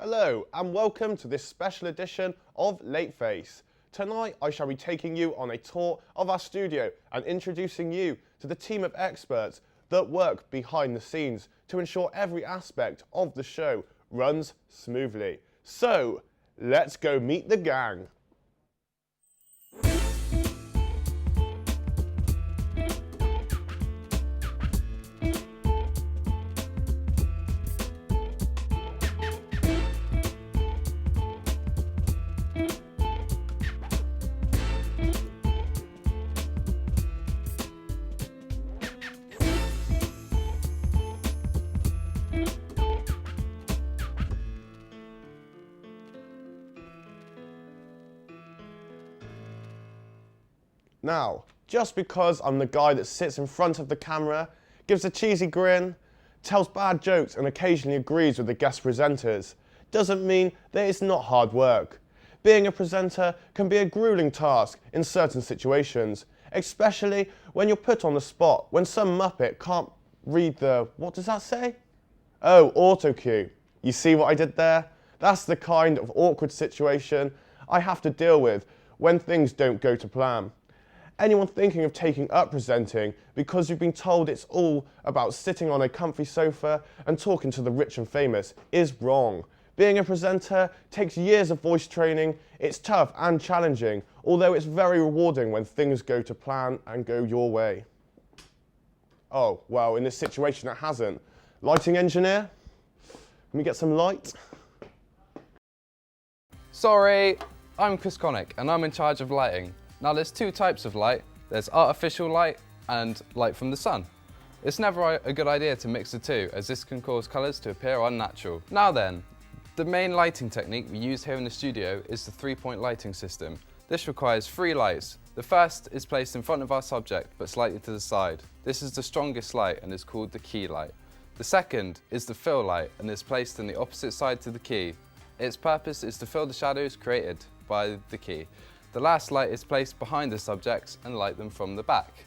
Hello and welcome to this special edition of Lateface. Tonight I shall be taking you on a tour of our studio and introducing you to the team of experts that work behind the scenes to ensure every aspect of the show runs smoothly. So, let's go meet the gang. Now, just because I'm the guy that sits in front of the camera, gives a cheesy grin, tells bad jokes and occasionally agrees with the guest presenters, doesn't mean that it's not hard work. Being a presenter can be a grueling task in certain situations, especially when you're put on the spot, when some muppet can't read the, what does that say? Oh, auto cue. You see what I did there? That's the kind of awkward situation I have to deal with when things don't go to plan. Anyone thinking of taking up presenting because you've been told it's all about sitting on a comfy sofa and talking to the rich and famous is wrong. Being a presenter takes years of voice training, it's tough and challenging, although it's very rewarding when things go to plan and go your way. Oh, well, in this situation it hasn't. Lighting engineer? Can we get some light? Sorry, I'm Chris Connick and I'm in charge of lighting. Now there's two types of light. There's artificial light and light from the sun. It's never a good idea to mix the two, as this can cause colours to appear unnatural. Now then, the main lighting technique we use here in the studio is the 3-point lighting system. This requires 3 lights. The first is placed in front of our subject but slightly to the side. This is the strongest light and is called the key light. The second is the fill light and is placed on the opposite side to the key. Its purpose is to fill the shadows created by the key. The last light is placed behind the subjects and light them from the back.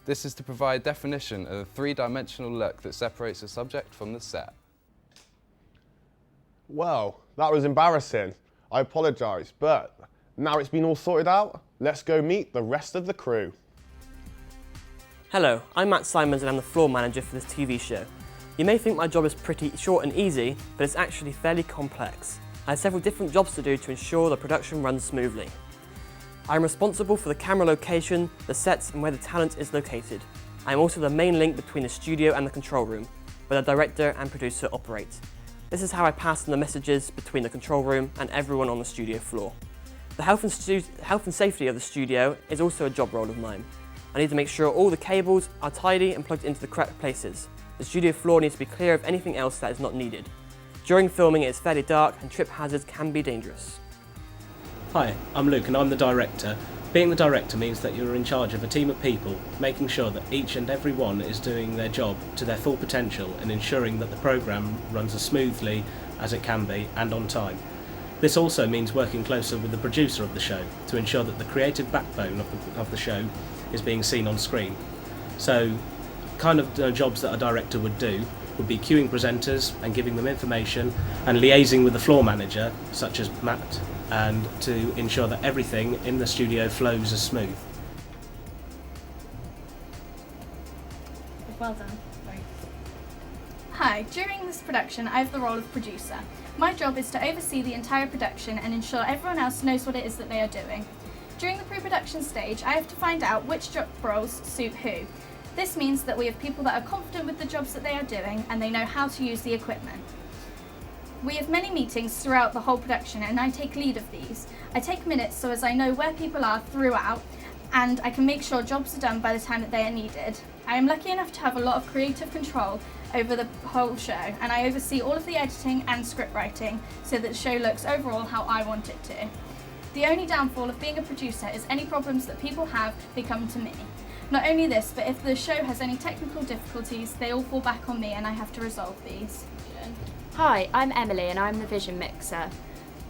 This is to provide definition of a 3-dimensional look that separates the subject from the set. Well, that was embarrassing. I apologise, but now it's been all sorted out, let's go meet the rest of the crew. Hello, I'm Matt Simons and I'm the floor manager for this TV show. You may think my job is pretty short and easy, but it's actually fairly complex. I have several different jobs to do to ensure the production runs smoothly. I'm responsible for the camera location, the sets and where the talent is located. I'm also the main link between the studio and the control room, where the director and producer operate. This is how I pass on the messages between the control room and everyone on the studio floor. The health and safety of the studio is also a job role of mine. I need to make sure all the cables are tidy and plugged into the correct places. The studio floor needs to be clear of anything else that is not needed. During filming it is fairly dark and trip hazards can be dangerous. Hi, I'm Luke and I'm the director. Being the director means that you're in charge of a team of people, making sure that each and every one is doing their job to their full potential and ensuring that the programme runs as smoothly as it can be and on time. This also means working closer with the producer of the show to ensure that the creative backbone of the show is being seen on screen. So, kind of jobs that a director would do would be queuing presenters and giving them information and liaising with the floor manager, such as Matt, and to ensure that everything in the studio flows as smooth. Well done. Sorry. Hi, during this production I have the role of producer. My job is to oversee the entire production and ensure everyone else knows what it is that they are doing. During the pre-production stage I have to find out which job roles suit who. This means that we have people that are confident with the jobs that they are doing and they know how to use the equipment. We have many meetings throughout the whole production and I take lead of these. I take minutes so as I know where people are throughout and I can make sure jobs are done by the time that they are needed. I am lucky enough to have a lot of creative control over the whole show and I oversee all of the editing and script writing so that the show looks overall how I want it to. The only downfall of being a producer is any problems that people have, they come to me. Not only this, but if the show has any technical difficulties, they all fall back on me and I have to resolve these. Hi, I'm Emily and I'm the vision mixer.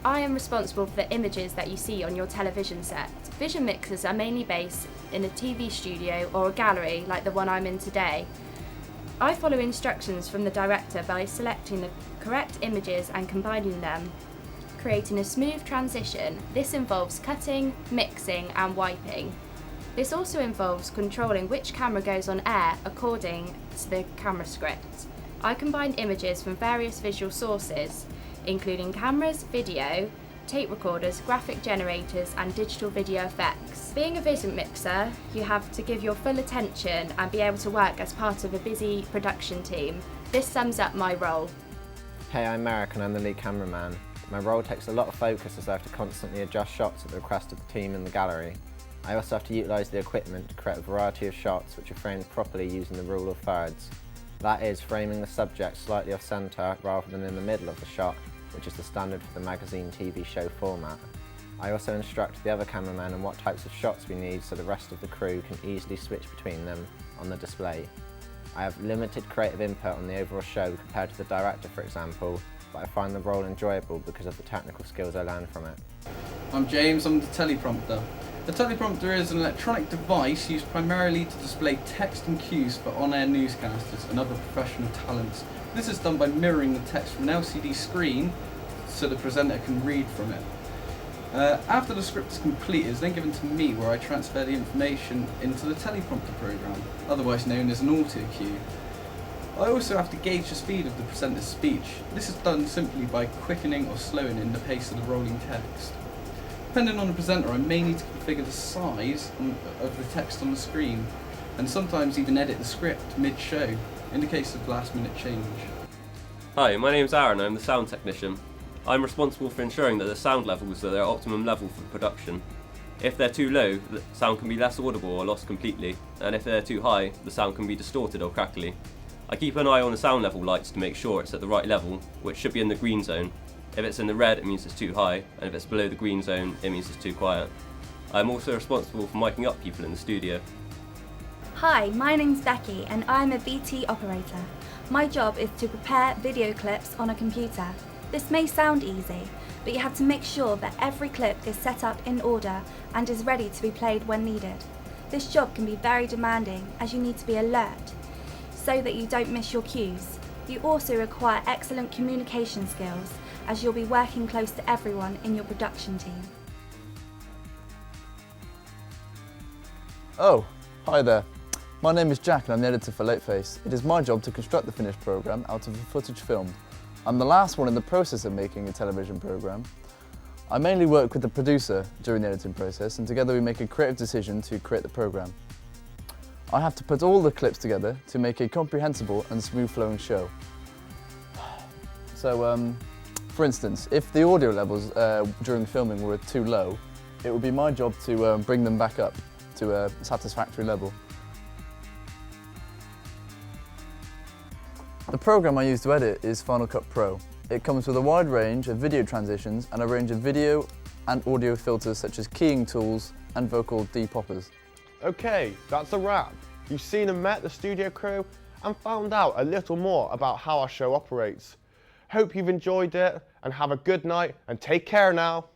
I am responsible for the images that you see on your television set. Vision mixers are mainly based in a TV studio or a gallery like the one I'm in today. I follow instructions from the director by selecting the correct images and combining them, creating a smooth transition. This involves cutting, mixing and wiping. This also involves controlling which camera goes on air according to the camera script. I combine images from various visual sources, including cameras, video, tape recorders, graphic generators and digital video effects. Being a vision mixer, you have to give your full attention and be able to work as part of a busy production team. This sums up my role. Hey, I'm Merrick and I'm the lead cameraman. My role takes a lot of focus as I have to constantly adjust shots at the request of the team in the gallery. I also have to utilise the equipment to create a variety of shots which are framed properly using the rule of thirds. That is, framing the subject slightly off centre rather than in the middle of the shot, which is the standard for the magazine TV show format. I also instruct the other cameramen on what types of shots we need so the rest of the crew can easily switch between them on the display. I have limited creative input on the overall show compared to the director, for example, but I find the role enjoyable because of the technical skills I learn from it. I'm James, I'm the teleprompter. The teleprompter is an electronic device used primarily to display text and cues for on-air newscasters and other professional talents. This is done by mirroring the text from an LCD screen so the presenter can read from it. After the script is complete, it is then given to me where I transfer the information into the teleprompter program, otherwise known as an auto cue. I also have to gauge the speed of the presenter's speech. This is done simply by quickening or slowing in the pace of the rolling text. Depending on the presenter, I may need to configure the size of the text on the screen, and sometimes even edit the script mid-show, in the case of last-minute change. Hi, my name's Aaron, I'm the sound technician. I'm responsible for ensuring that the sound levels are their optimum level for production. If they're too low, the sound can be less audible or lost completely, and if they're too high, the sound can be distorted or crackly. I keep an eye on the sound level lights to make sure it's at the right level, which should be in the green zone. If it's in the red, it means it's too high, and if it's below the green zone, it means it's too quiet. I'm also responsible for miking up people in the studio. Hi, my name's Becky and I'm a VT operator. My job is to prepare video clips on a computer. This may sound easy, but you have to make sure that every clip is set up in order and is ready to be played when needed. This job can be very demanding as you need to be alert so that you don't miss your cues. You also require excellent communication skills as you'll be working close to everyone in your production team. Oh, hi there. My name is Jack and I'm the editor for Lateface. It is my job to construct the finished programme out of the footage filmed. I'm the last one in the process of making a television programme. I mainly work with the producer during the editing process, and together we make a creative decision to create the programme. I have to put all the clips together to make a comprehensible and smooth flowing show. So, for instance, if the audio levels during filming were too low, it would be my job to bring them back up to a satisfactory level. The program I use to edit is Final Cut Pro. It comes with a wide range of video transitions and a range of video and audio filters such as keying tools and vocal depoppers. Okay, that's a wrap. You've seen and met the studio crew and found out a little more about how our show operates. Hope you've enjoyed it and have a good night and take care now.